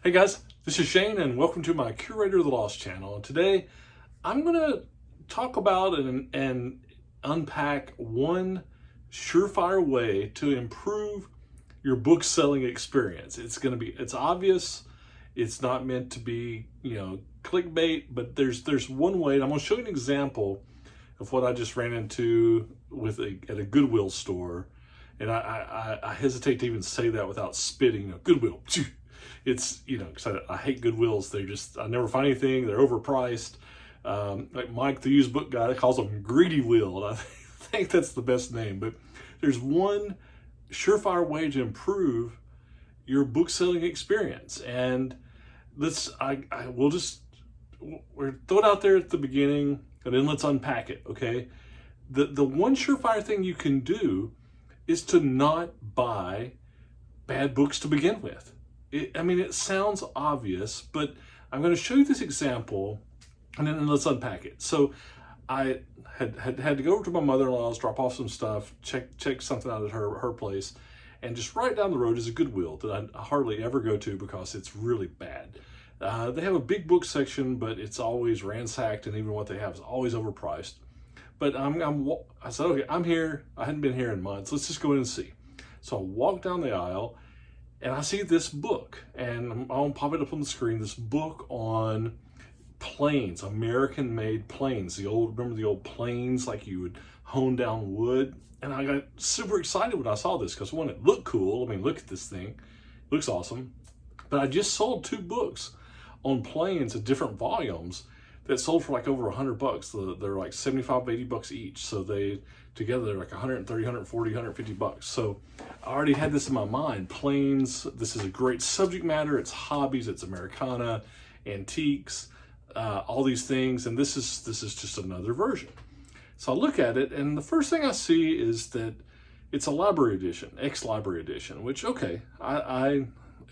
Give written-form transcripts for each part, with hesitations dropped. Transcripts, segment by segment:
Hey guys, this is Shane and welcome to my Curator of the Lost channel. And today I'm going to talk about and unpack one surefire way to improve your book selling experience. It's obvious, it's not meant to be, clickbait, but there's one way, and I'm going to show you an example of what I just ran into at a Goodwill store. And I hesitate to even say that without spitting. Goodwill. It's, because I hate Goodwills. I never find anything. They're overpriced. Like Mike, the used book guy, calls them Greedy Will. And I think that's the best name. But there's one surefire way to improve your book selling experience. And we'll throw it out there at the beginning and then let's unpack it, okay? The one surefire thing you can do is to not buy bad books to begin with. It sounds obvious, but I'm going to show you this example and then let's unpack it. So I had to go over to my mother-in-law's, drop off some stuff, check something out at her place, and just right down the road is a Goodwill that I hardly ever go to because it's really bad. They have a big book section, but it's always ransacked, and even what they have is always overpriced. But I said, okay, I'm here. I hadn't been here in months. Let's just go in and see. So I walk down the aisle, and I see this book, and I'll pop it up on the screen, this book on planes, American-made planes. Remember the old planes, like you would hone down wood? And I got super excited when I saw this, because one, it looked cool. Look at this thing. It looks awesome. But I just sold 2 books on planes at different volumes that sold for like over $100. They're like 75, 80 bucks each. So together they're like 130, 140, 150 bucks. So I already had this in my mind. Planes, this is a great subject matter. It's hobbies, it's Americana, antiques, all these things. And this is just another version. So I look at it, and the first thing I see is that it's a library edition, ex-library edition, which, okay,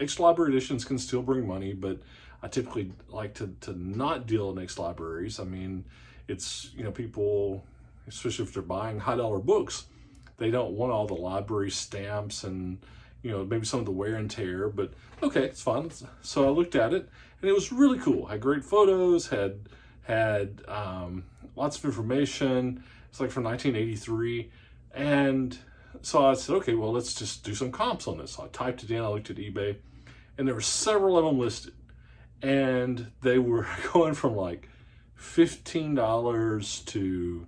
ex-library editions can still bring money, but I typically like to not deal in ex-libraries. It's, people, especially if they're buying high-dollar books, they don't want all the library stamps and, maybe some of the wear and tear, but okay, it's fun. So I looked at it, and it was really cool. Had great photos, had lots of information. It's like from 1983. And so I said, okay, well, let's just do some comps on this. So I typed it in, I looked at eBay, and there were several of them listed. And they were going from like $15 to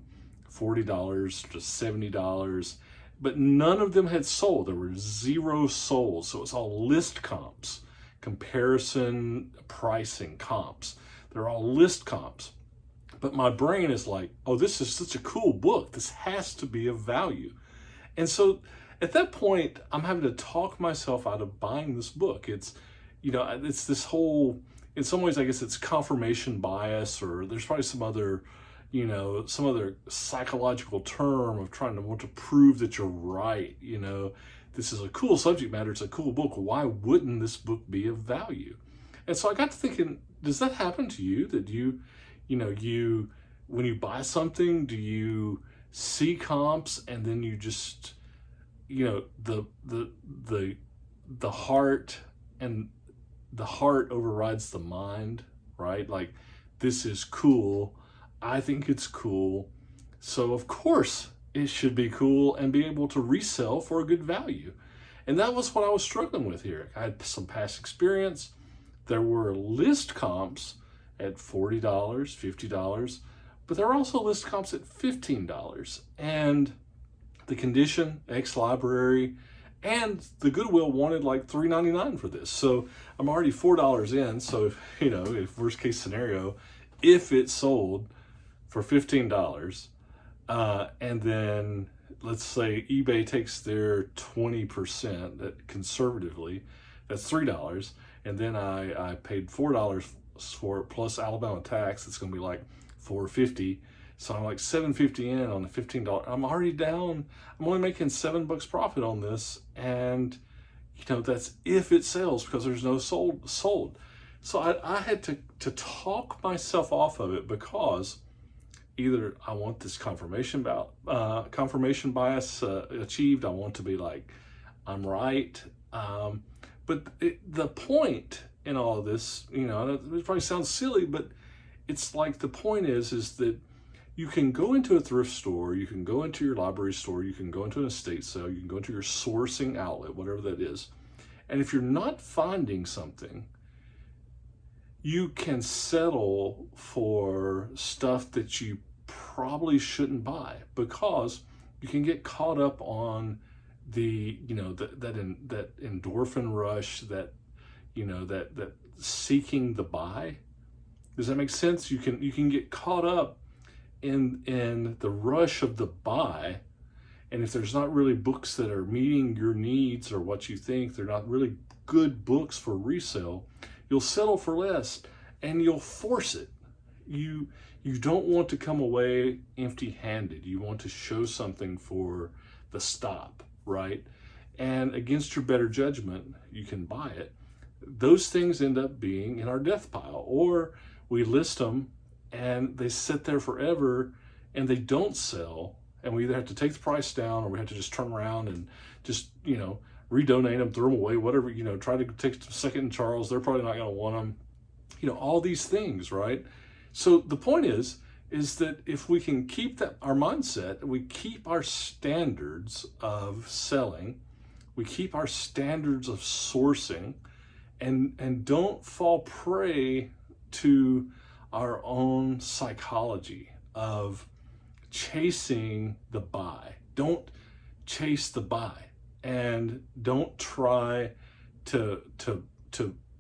$40 to $70, but none of them had sold. There were 0 sold. So it's all list comps, comparison pricing comps. They're all list comps. But my brain is like, oh, this is such a cool book. This has to be of value. And so at that point, I'm having to talk myself out of buying this book. It's this whole, in some ways, I guess it's confirmation bias, or there's probably some other psychological term of trying to want to prove that you're right. This is a cool subject matter. It's a cool book. Why wouldn't this book be of value? And so I got to thinking, does that happen to you? That when you buy something, do you see comps and then you just, the heart overrides the mind, right? Like, this is cool. I think it's cool. So of course it should be cool and be able to resell for a good value. And that was what I was struggling with here. I had some past experience. There were list comps at $40, $50, but there are also list comps at $15. And the condition, ex-library, and the Goodwill wanted like $3.99 for this. So I'm already $4 in. So if worst case scenario, if it sold for $15, and then let's say eBay takes their 20%, that conservatively, that's $3, and then I paid $4 for it plus Alabama tax, it's going to be like $4.50. So I'm like $7.50 in on the $15. I'm already down. I'm only making $7 profit on this, and that's if it sells, because there's no sold. So I had to talk myself off of it, because either I want this confirmation bias achieved. I want to be like, I'm right. But the point in all of this, you know, it probably sounds silly, but it's like the point is that you can go into a thrift store, you can go into your library store, you can go into an estate sale, you can go into your sourcing outlet, whatever that is. And if you're not finding something, you can settle for stuff that you probably shouldn't buy, because you can get caught up on the, you know, that endorphin rush, that, you know, that seeking the buy. Does that make sense? You can get caught up in the rush of the buy, and if there's not really books that are meeting your needs or what you think, they're not really good books for resale, you'll settle for less and you'll force it. You don't want to come away empty-handed. You want to show something for the stop, right? And against your better judgment, you can buy it. Those things end up being in our death pile, or we list them and they sit there forever and they don't sell, and we either have to take the price down or we have to just turn around and just, you know, redonate them, throw them away, whatever, you know, try to take Second and Charles. They're probably not going to want them, you know, all these things, right? So the point is that if we can keep that, our mindset, we keep our standards of selling, we keep our standards of sourcing, and don't fall prey to our own psychology of chasing the buy. Don't chase the buy, and don't try to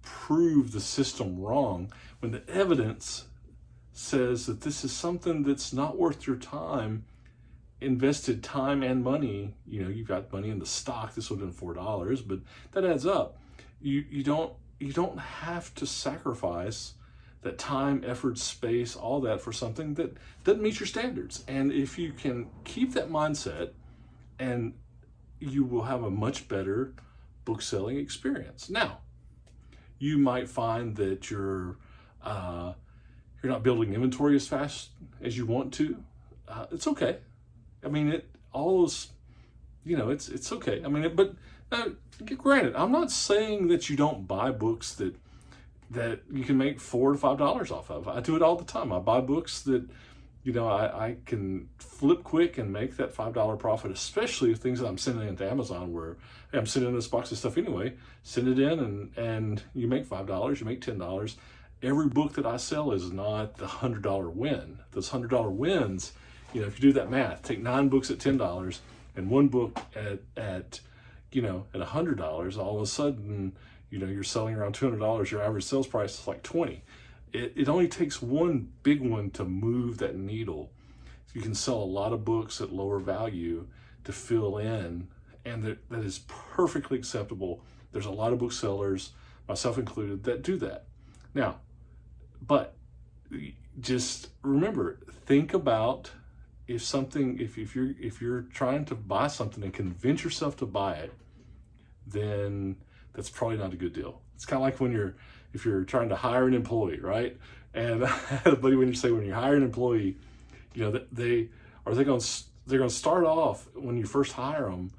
prove the system wrong when the evidence says that this is something that's not worth your time, invested time and money. You know, you've got money in the stock. This would have been $4, but that adds up. You don't have to sacrifice that time, effort, space, all that for something that doesn't meet your standards. And if you can keep that mindset, and you will have a much better book selling experience. Now, you might find that you're not building inventory as fast as you want to. It's okay. I mean, it's okay. I mean, but granted, I'm not saying that you don't buy books that you can make $4 to $5 off of. I do it all the time. I buy books that, you know, I can flip quick and make that $5 profit, especially things that I'm sending into Amazon, where, hey, I'm sending this box of stuff anyway, send it in and you make $5, you make $10. Every book that I sell is not the $100 win. Those $100 wins, you know, if you do that math, take 9 books at $10 and one book at $100, all of a sudden, you know, you're selling around $200, your average sales price is like $20. It only takes one big one to move that needle. You can sell a lot of books at lower value to fill in, and that is perfectly acceptable. There's a lot of booksellers, myself included, that do that. Now, but just remember, think about if you're trying to buy something and convince yourself to buy it, then that's probably not a good deal. It's kind of like if you're trying to hire an employee, right? And I had a buddy when you hire an employee, you know, they're going to start off when you first hire them,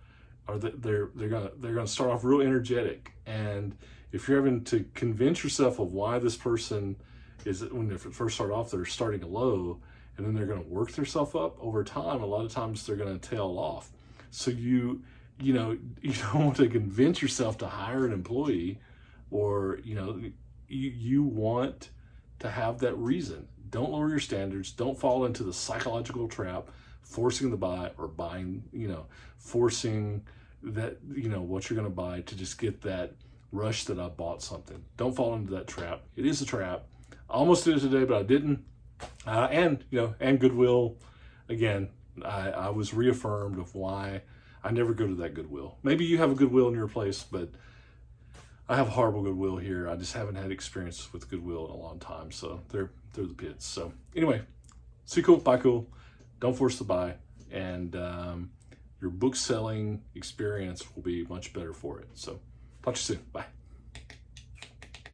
or they're going to start off real energetic. And if you're having to convince yourself of why this person is, when they first start off, they're starting low, and then they're going to work themselves up over time, a lot of times they're going to tail off. So you don't want to convince yourself to hire an employee, or, you know, you want to have that reason. Don't lower your standards. Don't fall into the psychological trap, forcing the buy, or buying, you know, forcing that, you know, what you're going to buy to just get that rush that I bought something. Don't fall into that trap. It is a trap. I almost did it today, but I didn't. And Goodwill, again, I was reaffirmed of why I never go to that Goodwill. Maybe you have a Goodwill in your place, but I have a horrible Goodwill here. I just haven't had experience with Goodwill in a long time, so they're the pits. So anyway, see cool, buy cool. Don't force the buy, and your book selling experience will be much better for it. So talk to you soon. Bye.